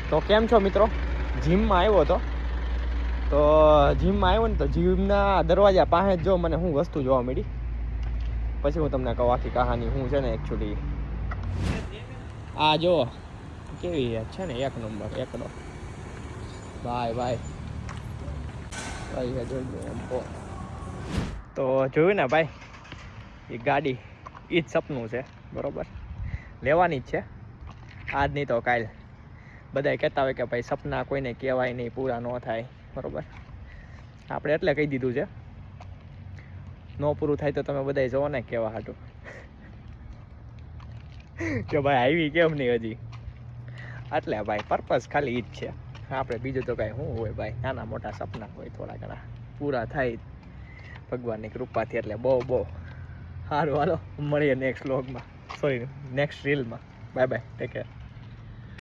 તો કેમ છો મિત્રો? જીમમાં આવ્યો હતો. તો જીમમાં આવ્યો ને તો જીમના દરવાજા પાસે જો મને શું વસ્તુ જોવા મળી. પછી હું તમને કહું આખી કહાની શું છે ને એકચ્યુઅલી. આ જો કેવી છે ને, એક નંબર એકડો. ભાઈ ભાઈ જોઈ એમ તો જોયું ને ભાઈ, એ ગાડી એ જ સપનું છે, બરોબર, લેવાની જ છે. આજ નહીં તો કાલ. બધા કહેતા હોય કે ભાઈ સપના કોઈને કહેવાય નહીં, પૂરા ન થાય, બરોબર. આપણે એટલે કહી દીધું છે, ન પૂરું થાય તો તમે બધા જવો ને કહેવા હાટું કે ભાઈ આવી કેમ નહીં હજી. એટલે ભાઈ પર્પઝ ખાલી ઈ જ છે. આપણે બીજું તો કાંઈ શું હોય ભાઈ, નાના મોટા સપના હોય થોડા ઘણા પૂરા થાય ભગવાનની કૃપાથી. એટલે બહુ સારું. હાલો મળીએ નેક્સ્ટ વ્લોગમાં, સોરી નેક્સ્ટ રીલમાં. Bye bye, take care.